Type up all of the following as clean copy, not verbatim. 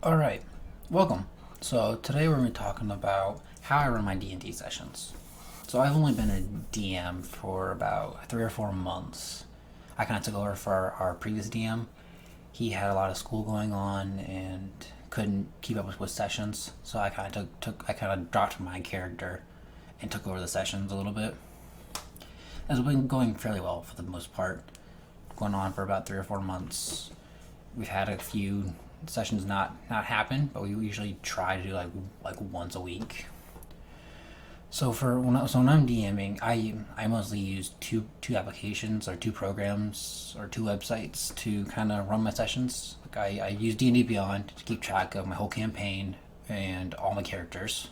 Alright, welcome. So today we're going to be talking about how I run my D&D sessions. So I've only been a DM for about 3 or 4 months. I kind of took over for our previous DM. He had a lot of school going on and couldn't keep up with sessions, so I kind of dropped my character and took over the sessions a little bit. It's been going fairly well for the most part, going on for about 3 or 4 months. We've had a few sessions not happen, but we usually try to do like once a week. So when I'm DMing, I mostly use two applications or two programs or two websites to kind of run my sessions. Like I use D&D Beyond to keep track of my whole campaign and all my characters.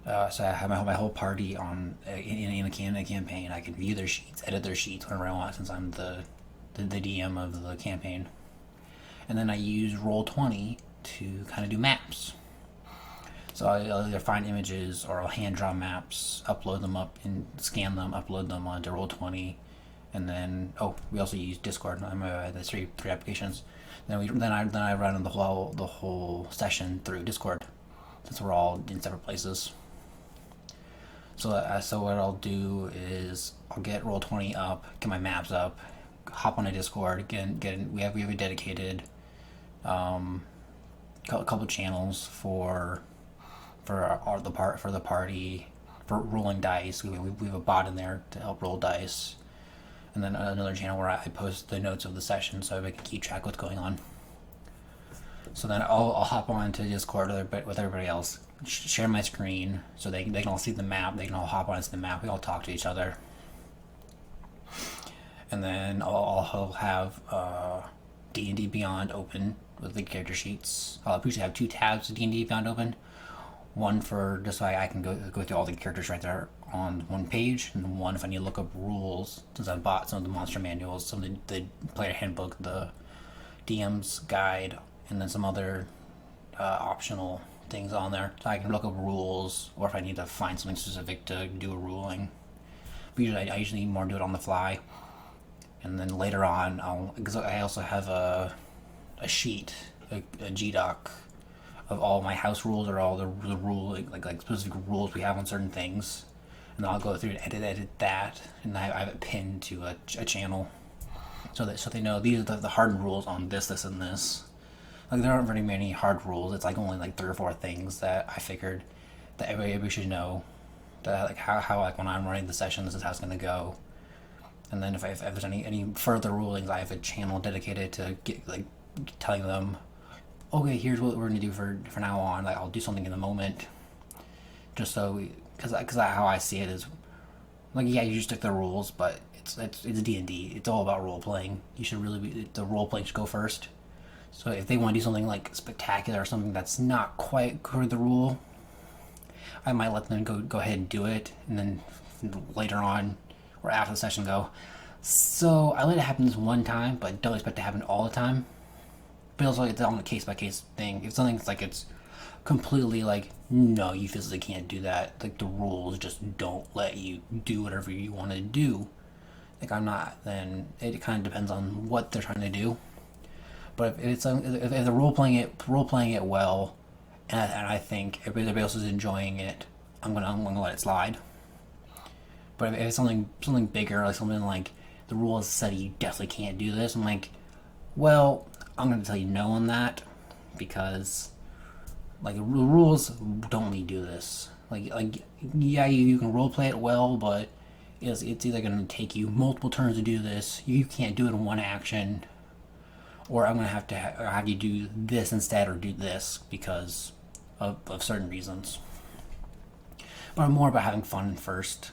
So I have my whole party on in a campaign. I can view their sheets, edit their sheets whenever I want, since I'm the DM of the campaign. And then I use Roll20 to kind of do maps. So I'll either find images or I'll hand draw maps, upload them up and scan them, upload them onto Roll20, and then we also use Discord. There's three applications. Then I run the whole session through Discord, since we're all in separate places. So what I'll do is I'll get Roll20 up, get my maps up, hop on a Discord. We have a dedicated couple channels for the party for rolling dice. We have a bot in there to help roll dice, and then another channel where I post the notes of the session so I can keep track of what's going on. So then I'll hop on to Discord with everybody else, share my screen so they can all see the map. They can all hop onto the map. We all talk to each other, and then I'll have D&D Beyond open with the character sheets. I'll usually have 2 tabs of D&D Beyond open. One for just so I can go through all the characters right there on one page, and one if I need to look up rules, since I've bought some of the monster manuals, some of the player handbook, the DM's guide, and then some other optional things on there. So I can look up rules, or if I need to find something specific to do a ruling. But I usually more do it on the fly. And then later on, because I also have a sheet, a GDoc of all my house rules or all the rule like specific rules we have on certain things, and then I'll go through and edit that, and I have it pinned to a channel, so they know these are the hard rules on this, and this. Like there aren't very many hard rules. It's like only like 3 or 4 things that I figured that everybody should know. That like how like when I'm running the session, this is how it's gonna go. And then if there's any further rulings, I have a channel dedicated to telling them, okay, here's what we're gonna do for now on. Like I'll do something in the moment, just so because how I see it is, like you just stick the rules, but it's D&D. It's all about role playing. You should the role playing should go first. So if they want to do something like spectacular or something that's not quite per the rule, I might let them go ahead and do it, and then later on or after the session go, so I let it happen this one time, but don't expect it to happen all the time. But also it's on a case by case thing. If something's like it's completely like, no, you physically can't do that, like the rules just don't let you do whatever you want to do, like I'm not, then it kind of depends on what they're trying to do. But if they're role playing it well, and I think everybody else is enjoying it, I'm gonna let it slide. But if it's something bigger, like something like the rules said you definitely can't do this, I'm like, well, I'm gonna tell you no on that, because like the rules don't let me do this. Like yeah, you can role play it well, but it's either gonna take you multiple turns to do this. You can't do it in one action, or I'm gonna have to have you do this instead, or do this because of certain reasons. But I'm more about having fun first.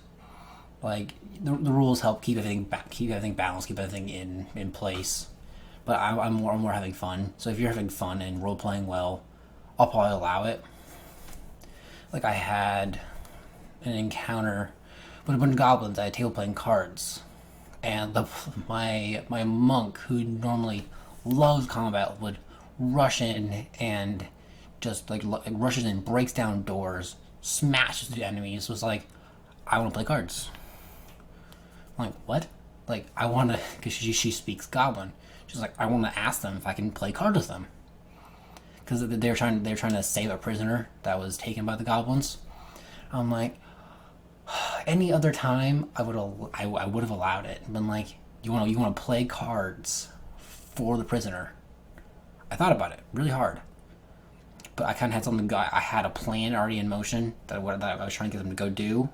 Like the rules help keep everything balanced, keep everything in place. But I'm more having fun. So if you're having fun and role playing well, I'll probably allow it. Like I had an encounter with a bunch of goblins. I had table playing cards, and my monk, who normally loves combat, would rush in and just like rushes in, breaks down doors, smashes the enemies. Was like, I want to play cards. I'm like, what? Like, I want to, because she speaks Goblin. She's like, I want to ask them if I can play cards with them. because they're trying to save a prisoner that was taken by the goblins. I'm like, any other time I would have allowed it. Been like, you want to play cards for the prisoner. I thought about it really hard, but I kind of had something. I had a plan already in motion that I was trying to get them to go do.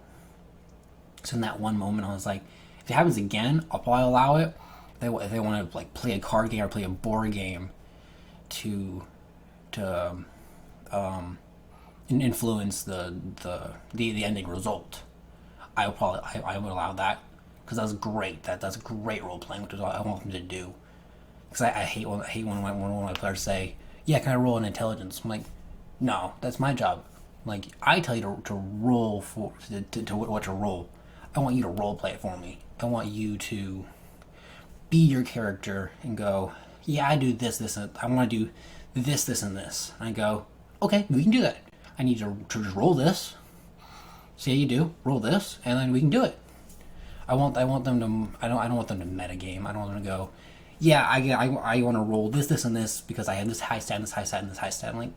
So in that one moment, I was like, if it happens again, I'll probably allow it. If they want to like play a card game or play a board game to influence the ending result, I would allow that, because that's great. That's great role playing, which is what I want them to do. Because I hate when my players say, "Yeah, can I roll an intelligence?" I'm like, no, that's my job. Like, I tell you to roll to what to roll. I want you to role play it for me. I want you to be your character and go, yeah, I do this, and I want to do this, and this. And I go, okay, we can do that. I need to just roll this. See how you do. Roll this, and then we can do it. I want them to. I don't want them to metagame. I don't want them to go, yeah, I want to roll this, and this because I have this high stat, and this high stat, and this high stat. I'm like,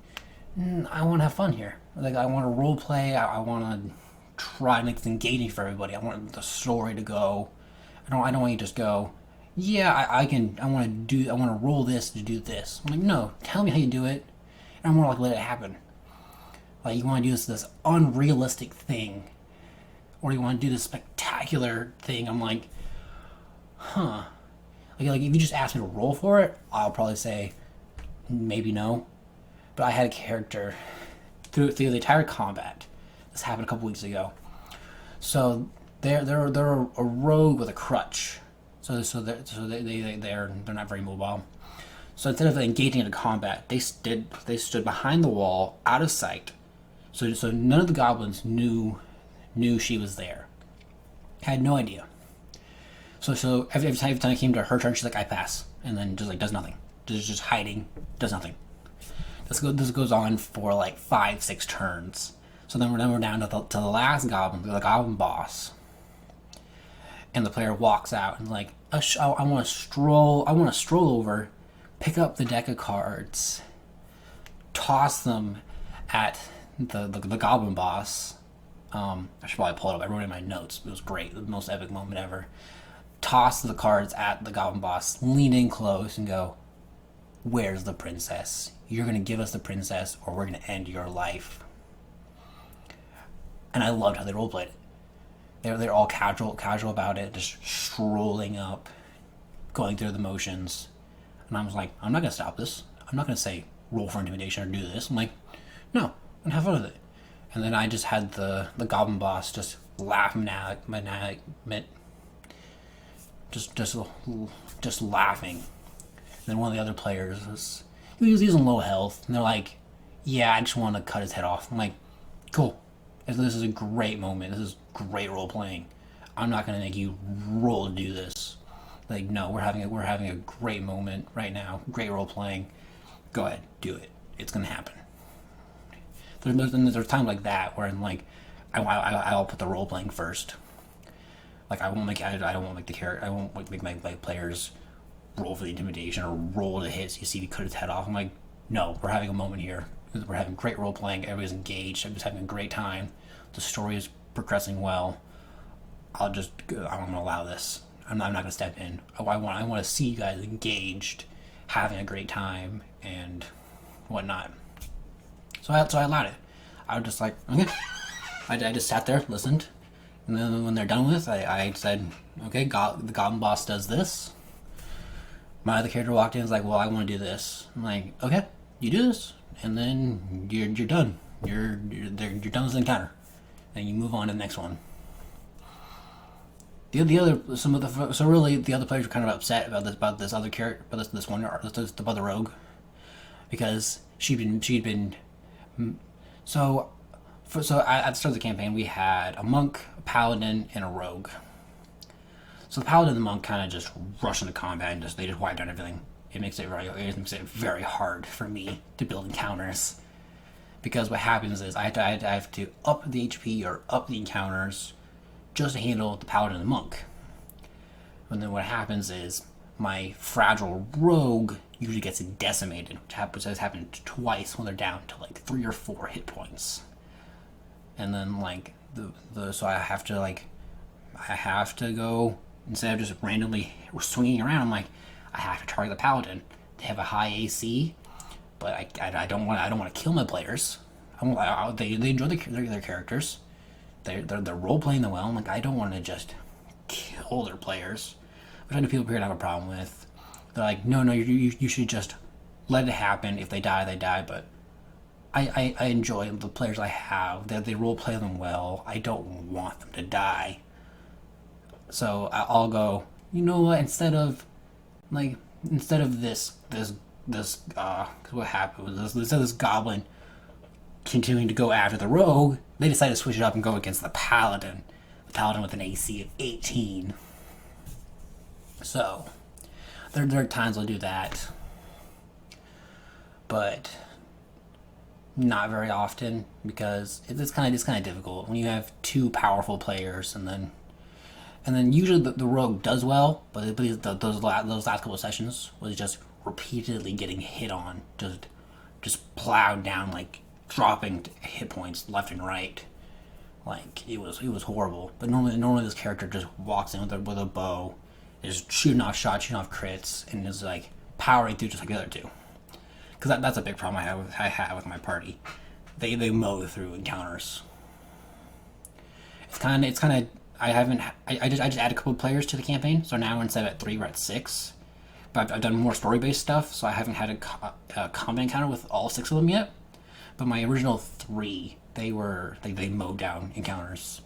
I want to have fun here. Like, I want to role play. I want to try and make it engaging for everybody. I want the story to go. I don't want you to just go, yeah, I want to roll this to do this. I'm like, no, tell me how you do it, and I'm more like, let it happen. Like, you want to do this unrealistic thing, or you want to do this spectacular thing. I'm like, huh. Like if you just ask me to roll for it, I'll probably say maybe no. But I had a character through the entire combat. This happened a couple weeks ago. So they're a rogue with a crutch. So they're not very mobile. So instead of engaging in a combat, they stood behind the wall, out of sight. So none of the goblins knew she was there. Had no idea. So every time I came to her turn, she's like, I pass, and then just like does nothing. Just hiding, does nothing. This goes on for like 5-6 turns. So then we're down to the last goblin, the goblin boss. And the player walks out and like, I want to stroll over, pick up the deck of cards, toss them at the goblin boss. I should probably pull it up. I wrote it in my notes. It was great. The most epic moment ever. Toss the cards at the goblin boss, lean in close and go, where's the princess? You're going to give us the princess or we're going to end your life. And I loved how they roleplayed it. They're all casual about it, just strolling up, going through the motions. And I was like, I'm not going to stop this. I'm not going to say roll for intimidation or do this. I'm like, no, I'm going to have fun with it. And then I just had the goblin boss just laugh just laughing. And then one of the other players he was using low health, and they're like, yeah, I just want to cut his head off. I'm like, cool. This is a great moment. This is great role playing. I'm not gonna make you roll to do this. Like, no, we're having a great moment right now. Great role playing. Go ahead, do it. It's gonna happen. There's times like that where I'm like, I'll put the role playing first. Like, I don't want to make my players roll for the intimidation or roll to hit so you see he cut his head off. I'm like, no, we're having a moment here. We're having great role playing. Everybody's engaged. Everybody's having a great time. The story is progressing well. I'm going to allow this. I'm not going to step in. I want to see you guys engaged, having a great time and whatnot. So I allowed it. I was just like, okay. I just sat there, listened, and then when they're done with it, I said, okay, the goblin boss does this. My other character walked in and was like, well, I want to do this. I'm like, okay, you do this, and then you're done. You're done with the encounter, and you move on to the next one. The other players were kind of upset about this other character, about this one, about the rogue, because she'd been. So at the start of the campaign, we had a monk, a paladin, and a rogue. So the paladin and the monk kind of just rush into combat and they just wipe down everything. It makes it very hard for me to build encounters, because what happens is I have to up the HP or up the encounters just to handle the paladin and the monk. And then what happens is my fragile rogue usually gets decimated, which has happened twice when they're down to like 3 or 4 hit points. And then like the so I have to go, instead of just randomly swinging around. I'm like, I have to target the paladin. They have a high AC, but I don't want to kill my players. They enjoy their characters. They're role playing them well. I'm like, I don't want to just kill their players, which I know people here have a problem with. They're like, no, you should just let it happen. If they die, they die. But I enjoy the players I have. They role play them well. I don't want them to die. So I'll go, you know what? Instead of this what happened was instead of this goblin continuing to go after the rogue, they decided to switch it up and go against the paladin. The paladin with an AC of 18. So there are times I'll do that, but not very often, because it's kind of difficult when you have two powerful players, and then usually the rogue does well, but those last couple of sessions was just repeatedly getting hit on, just plowed down, like dropping hit points left and right. Like it was horrible. But normally this character just walks in with a bow, is shooting off shots, shooting off crits, and is like powering through just like the other two. Because that's a big problem I have with my party. They mow through encounters. It's kind of I just added a couple of players to the campaign, so now instead of at 3 we're at 6. But I've done more story based stuff, so I haven't had a combat encounter with all 6 of them yet. But my original 3, they mowed down encounters.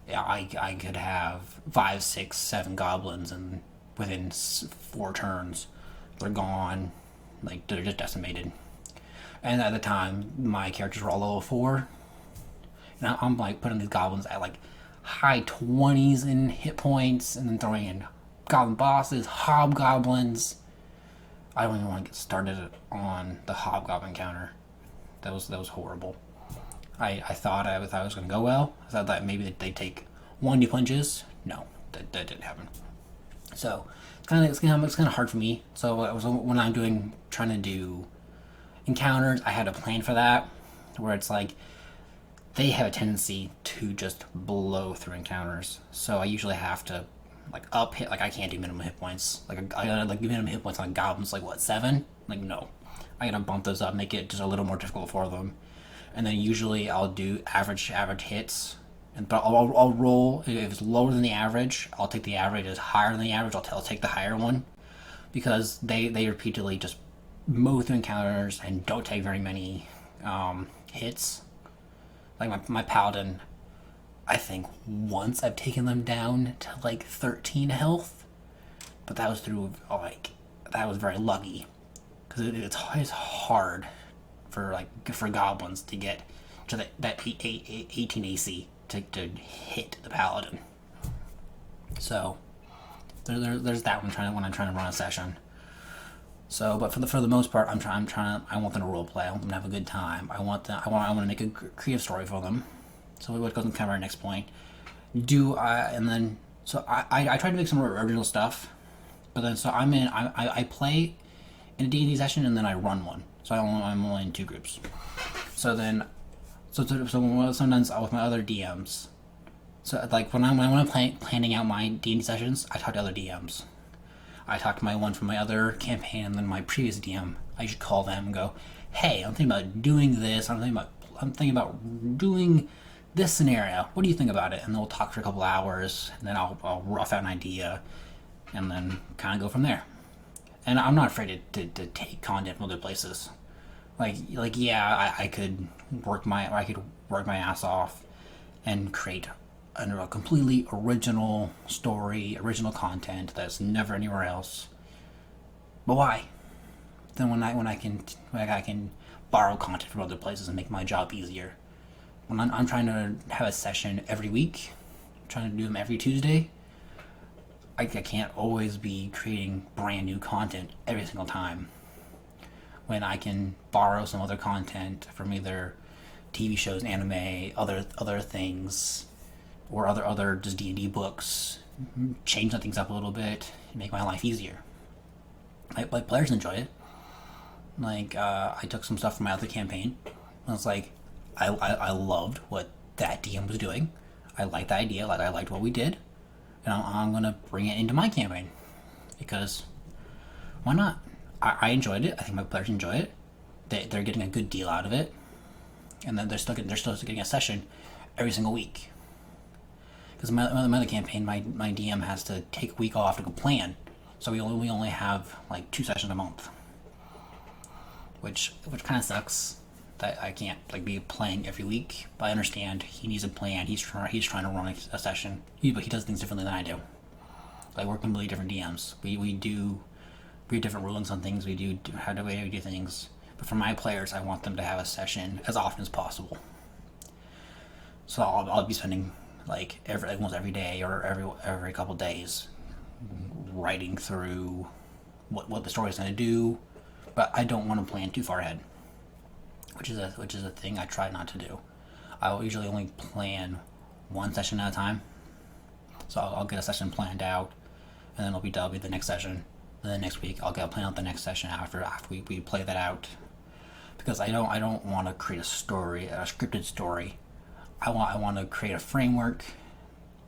Yeah, I could have 5, 6, 7 goblins, and within 4 turns they're gone. Like, they're just decimated. And at the time, my characters were all level 4. And I'm like putting these goblins at like high 20s in hit points, and then throwing in goblin bosses, hobgoblins. I don't even want to get started on the hobgoblin counter. That was horrible. I thought I was going to go well. I thought that maybe they'd take 1-2 punches. No, that didn't happen. So it's kind of hard for me. So when I'm trying to do encounters, I had a plan for that, where it's like they have a tendency to just blow through encounters. So I usually have to like up hit. Like, I can't do minimum hit points. Like, I gotta like minimum hit points on goblins. Like, what, 7? Like, no, I gotta bump those up, make it just a little more difficult for them. And then usually I'll do average hits. But I'll roll. If it's lower than the average, I'll take the average. If it's higher than the average, I'll take the higher one, because they repeatedly just mow through encounters and don't take very many hits. Like my paladin, I think once I've taken them down to like 13 health, but that was very lucky, because it's hard for goblins to get to that 18 AC to hit the paladin. So there's that when I'm trying to run a session. So, but for the most part, I want them to role play. I want them to have a good time. I want to make a creative story for them. So what goes in kind of our next point. I try to make some original stuff, but then I play in a D&D session, and then I run one. So I'm only in 2 groups. So sometimes with my other DMs. So like when I'm planning out my D&D sessions, I talk to other DMs. I talk to my one from my other campaign, and then my previous DM. I should call them and go, "Hey, I'm thinking about doing this. I'm thinking about doing this scenario. What do you think about it?" And they'll talk for a couple hours, and then I'll rough out an idea, and then kind of go from there. And I'm not afraid to take content from other places. I could work my ass off and create a completely original story, original content that's never anywhere else. But why? Then when I can borrow content from other places and make my job easier. When I'm trying to have a session every week, trying to do them every Tuesday, I can't always be creating brand new content every single time. When I can borrow some other content from either TV shows, anime, other things, or other just D&D books, change things up a little bit, and make my life easier. My players enjoy it. Like, I took some stuff from my other campaign. And it's like, I loved what that DM was doing. I liked the idea. Like, I liked what we did. And I'm going to bring it into my campaign. Because, why not? I enjoyed it. I think my players enjoy it. They're getting a good deal out of it. And then they're still getting a session every single week. Because my other campaign, my DM has to take a week off to go plan. So we only have like 2 sessions a month. Which kind of sucks that I can't like be playing every week. But I understand he needs a plan. He's trying to run a session. But he does things differently than I do. Like, we're completely different DMs. We have different rulings on things. We do how do we do things. But for my players, I want them to have a session as often as possible. So I'll be spending like almost every day or every couple days writing through what the story's going to do. But I don't want to plan too far ahead, which is a thing I try not to do. I will usually only plan 1 session at a time. So I'll get a session planned out, and then that'll be the next session. And then next week I'll plan out the next session after we play that out. Because I don't want to create a scripted story. I want to create a framework.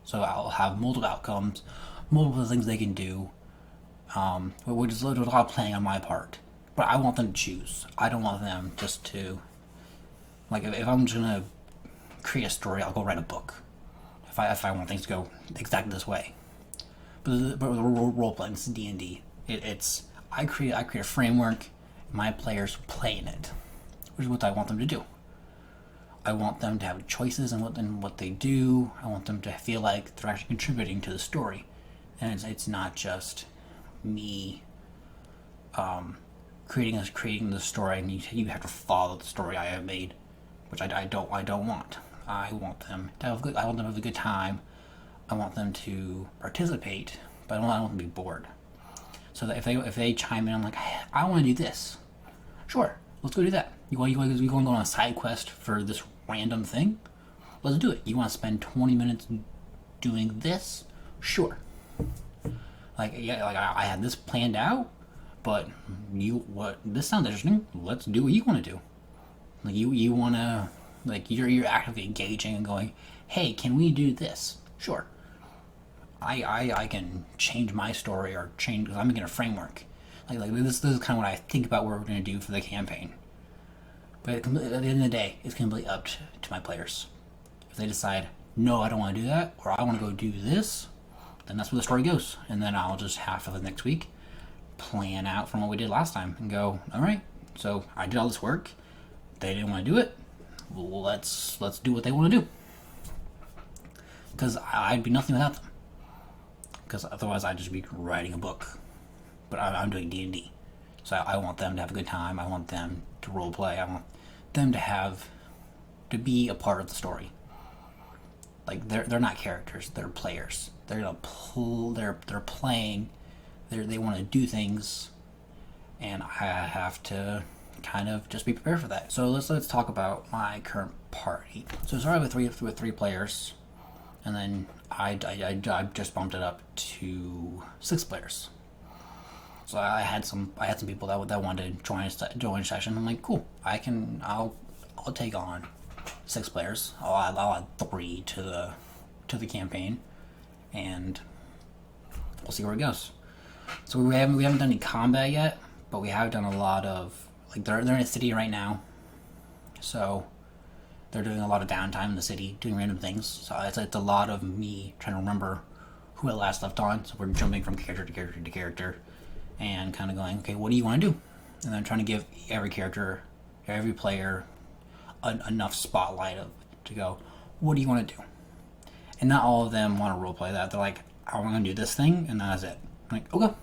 So I'll have multiple outcomes, multiple things they can do. Which is a lot of planning on my part. But I want them to choose. I don't want them just to, like, if I'm just gonna create a story, I'll go write a book. If I want things to go exactly this way. But role playing, this is D&D. I create a framework. My players play in it, which is what I want them to do. I want them to have choices in what they do. I want them to feel like they're actually contributing to the story, and it's not just me creating the story, and you have to follow the story I have made, which I don't want. I want them to have a good time. I want them to participate, but I don't want them to be bored. So that if they chime in, I'm like, hey, I want to do this. Sure, let's go do that. You want to go on a side quest for this random thing? Let's do it. You want to spend 20 minutes doing this? Sure. Like, yeah, like I had this planned out, but this sounds interesting. Let's do what you want to do. Like, you want to, like, you're actively engaging and going, hey, can we do this? Sure. I can change my story or change, because I'm making a framework. Like this is kind of what I think about what we're going to do for the campaign. But at the end of the day, it's completely up to my players. If they decide, no, I don't want to do that, or I want to go do this, then that's where the story goes. And then I'll just have for the next week plan out from what we did last time and go, all right, so I did all this work. They didn't want to do it. Well, let's do what they want to do. Because I'd be nothing without them. Because otherwise I'd just be writing a book. But I'm doing D&D. So I want them to have a good time. I want them to role play. I want them to be a part of the story. Like, they're not characters, they're players. They're playing. They want to do things, and I have to kind of just be prepared for that. So let's talk about my current party. So I started with three players, and then I just bumped it up to 6 players. So I had some people that wanted to join a session. I'm like, cool, I'll take on 6 players. I'll add 3 to the campaign, and we'll see where it goes. So we haven't done any combat yet, but we have done a lot of, like, they're in a city right now, so they're doing a lot of downtime in the city, doing random things. So it's a lot of me trying to remember who I last left on. So we're jumping from character to character to character, and kind of going, okay, what do you want to do? And then trying to give every character, every player, enough spotlight to go, what do you want to do? And not all of them want to roleplay that. They're like, I want to do this thing, and that's it. I'm like, okay.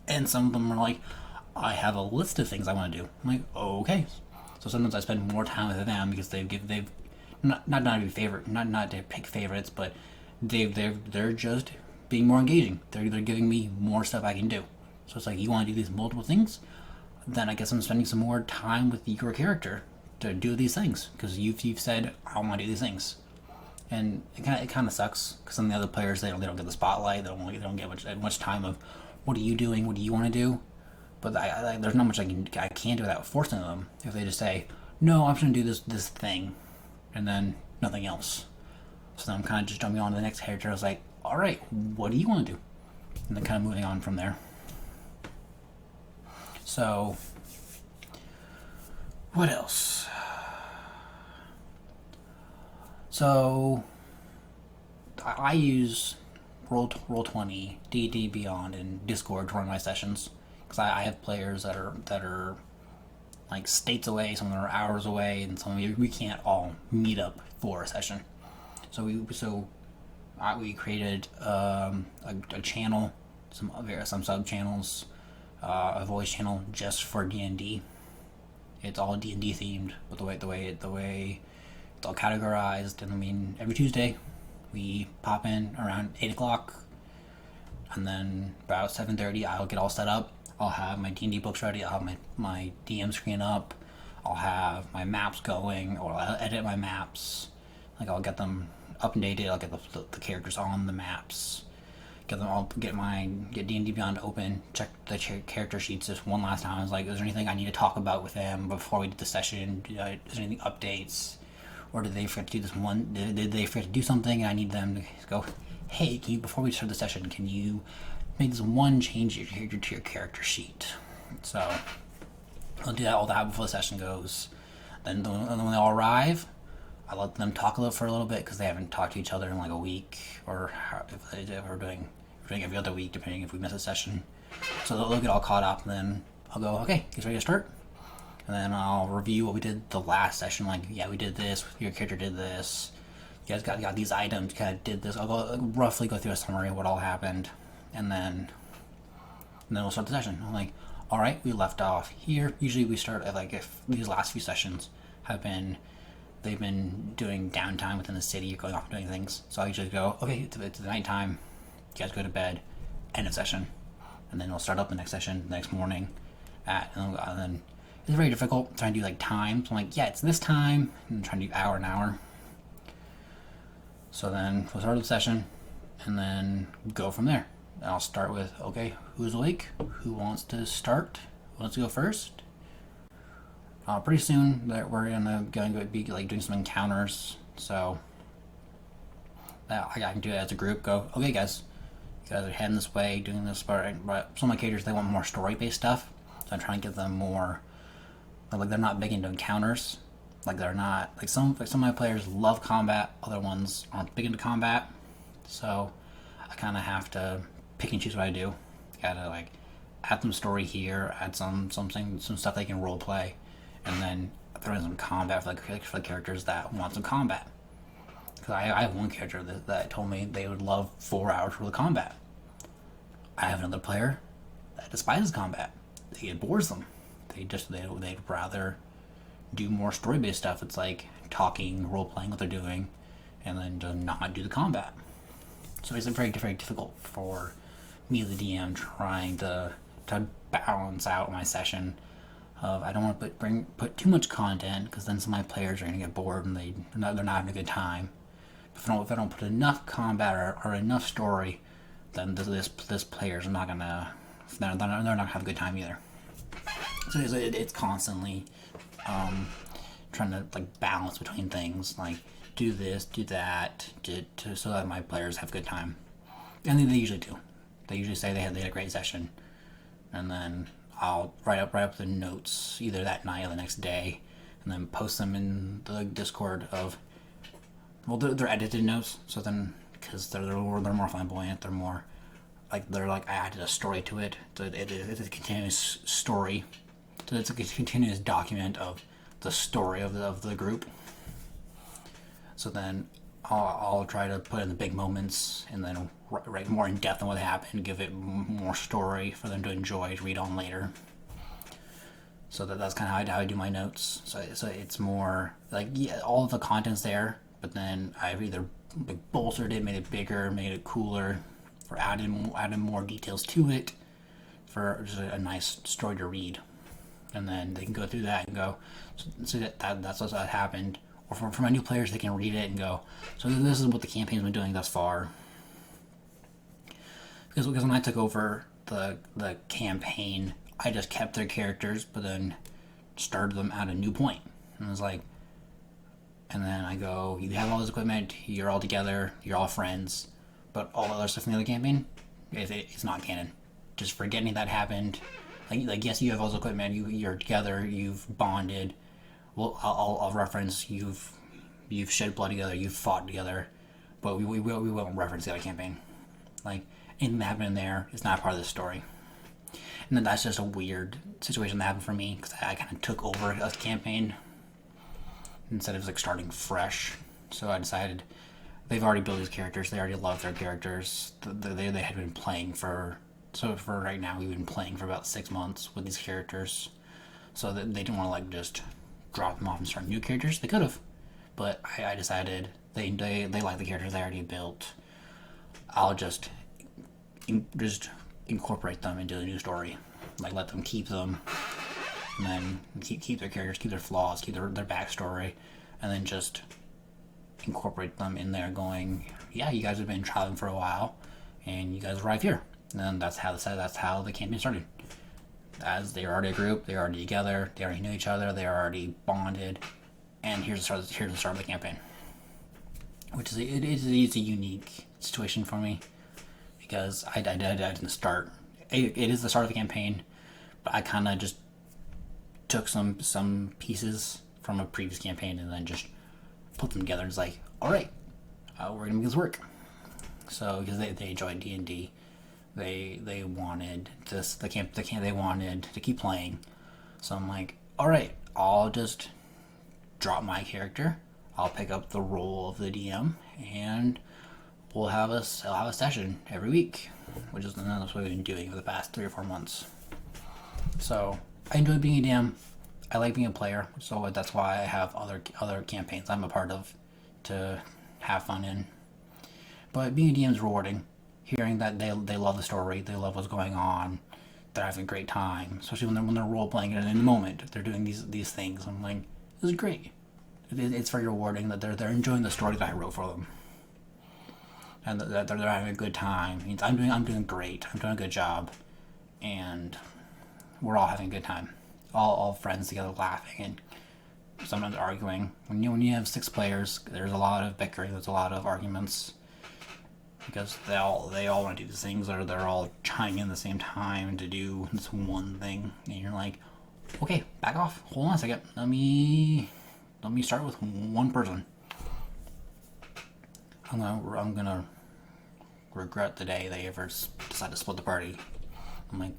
And some of them are like, I have a list of things I want to do. I'm like, okay. So sometimes I spend more time with them because they've not to pick favorites, but they're just being more engaging. They're giving me more stuff I can do. So it's like, you want to do these multiple things? Then I guess I'm spending some more time with your character to do these things, because you've said, I want to do these things. And it kind of sucks, because then the other players, they don't get the spotlight. They don't get much time of, what are you doing? What do you want to do? But there's not much I can do without forcing them. If they just say, no, I'm just gonna do this thing, and then nothing else. So then I'm kind of just jumping on to the next character. I was like, all right, what do you want to do? And then kind of moving on from there. So, what else? So, I use Roll20, D&D Beyond, and Discord to run my sessions, because I have players that are like states away, some of them are hours away, and some of them we can't all meet up for a session. So we created a channel, some sub channels, a voice channel just for D&D. It's all D&D themed, but the way it's all categorized. And I mean, every Tuesday we pop in around 8 o'clock, and then about 7:30 I'll get all set up. I'll have my D&D books ready. I'll have my DM screen up. I'll have my maps going, or I'll edit my maps. Like, I'll get them updated. I'll get the characters on the maps. Get D&D Beyond open. Check the character sheets just one last time. I was like, is there anything I need to talk about with them before we did the session? Is there anything updates? Or did they forget to do this one? Did they forget to do something and I need them to go, hey, before we start the session, can you make this one change to your character sheet? So I'll do all that before the session goes. Then when they all arrive, I let them talk for a little bit, because they haven't talked to each other in like a week, or if we're doing every other week, depending if we miss a session. So they'll get all caught up, and then I'll go, okay, guys ready to start? And then I'll review what we did the last session. Like, yeah, we did this. Your character did this. You guys got these items. Kind of did this. I'll roughly go through a summary of what all happened, and then we'll start the session. I'm like, all right, we left off here. Usually we start at, like, if these last few sessions they've been doing downtime within the city, going off and doing things. So I usually go, okay, it's the nighttime. You guys go to bed. End of session, and then we'll start up the next session the next morning. And then it's very difficult trying to do like time. So I'm like, yeah, it's this time, and trying to do hour and hour. So then we'll start the session, and then go from there. And I'll start with, okay, who's awake? Who wants to start? Who wants to go first? Pretty soon that we're gonna be like doing some encounters. So I can do it as a group. Go, okay, guys, you guys are heading this way, doing this part. But some of my characters, they want more story-based stuff, so I'm trying to give them more. Like, they're not big into encounters. Like, they're not like some of my players love combat. Other ones aren't big into combat. So I kind of have to pick and choose what I do. Gotta like add some story here, add some stuff they can role play, and then throw in some combat for the characters that want some combat. Because I have one character that told me they would love 4 hours worth of combat. I have another player that despises combat. It bores them. They'd rather do more story-based stuff. It's like talking, role-playing what they're doing, and then to not do the combat. So it's very, very difficult for me, the DM, trying to balance out my session. I don't want to put too much content, because then some of my players are going to get bored and they're not having a good time. If I don't put enough combat or enough story, then this player's not gonna they're not gonna have a good time either. So it's constantly trying to like balance between things, like do this, do that, so that my players have a good time. And they usually do. They usually say they had a great session, and then I'll write up the notes either that night or the next day, and then post them in the Discord of. Well, they're edited notes, so then because they're more flamboyant, they're like I added a story to it. So it's a continuous story. So it's a continuous document of the story of the group. So then I'll try to put in the big moments, and then write more in depth on what happened, give it more story for them to enjoy, to read on later. So that's kind of how I do my notes. So it's more like, yeah, all of the content's there, but then I've either bolstered it, made it bigger, made it cooler, or added more details to it for just a nice story to read. And then they can go through that and go, so that's what happened. Or for my new players, they can read it and go, so this is what the campaign's been doing thus far. Because when I took over the campaign, I just kept their characters, but then started them at a new point. And it was like, and then I go, you have all this equipment, you're all together, you're all friends, but all the other stuff in the other campaign, it's not canon. Just forgetting that happened. Like yes, you have all this equipment, you're together, you've bonded. Well, I'll reference you've shed blood together, you've fought together, but we won't reference the other campaign. Like anything that happened in there is not part of the story. And then that's just a weird situation that happened for me because I kind of took over a campaign instead of like starting fresh. So I decided they've already built these characters. They already love their characters. They had been playing for right now we've been playing for about 6 months with these characters. So that they didn't want to like just drop them off and start new characters. They could have, but I decided they like the characters they already built. I'll just incorporate them into the new story, like let them keep them, and then keep their characters, keep their flaws, keep their backstory, and then just incorporate them in there. Going, yeah, you guys have been traveling for a while, and you guys arrive here, and then that's how the campaign started. As they were already a group, they were already together, they already knew each other, they were already bonded, and here's the start of the campaign, which is a unique situation for me. Because I didn't start. It is the start of the campaign, but I kind of just took some pieces from a previous campaign and then just put them together. It's like, all right, we're gonna make this work. So because they enjoyed D&D, they wanted this they wanted to keep playing. So I'm like, all right, I'll just drop my character. I'll pick up the role of the DM and I'll have a session every week, which is that's what we've been doing for the past 3 or 4 months. So I enjoy being a DM. I like being a player, so that's why I have other campaigns I'm a part of to have fun in. But being a DM is rewarding. Hearing that they love the story, they love what's going on, they're having a great time, especially when they're role playing it in the moment. They're doing these things. I'm like, this is great. It's very rewarding that they're enjoying the story that I wrote for them. And that they're having a good time. It means I'm doing great. I'm doing a good job, and we're all having a good time. All friends together, laughing and sometimes arguing. When you have 6 players, there's a lot of bickering. There's a lot of arguments because they all want to do these things, or they're all chiming in at the same time to do this one thing, and you're like, okay, back off. Hold on a second. Let me start with one person. I'm gonna regret the day they ever decide to split the party. I'm like,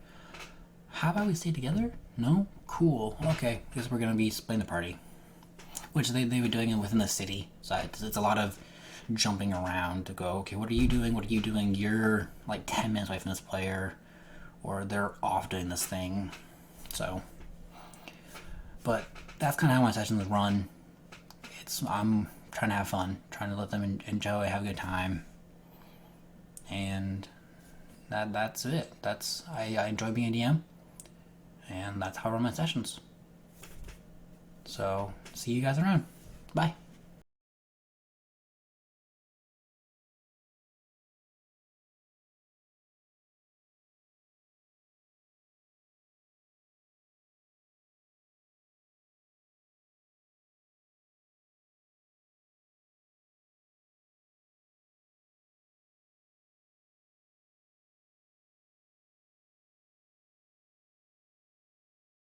how about we stay together? No? Cool. Okay, guess we're gonna be splitting the party. Which they were doing it within the city. So it's a lot of jumping around to go, okay, what are you doing? What are you doing? You're like 10 minutes away from this player. Or they're off doing this thing. So, but that's kind of how my sessions run. I'm trying to have fun, trying to let them enjoy, have a good time, and that's it. I enjoy being a DM, and that's how I run my sessions. So see you guys around. Bye.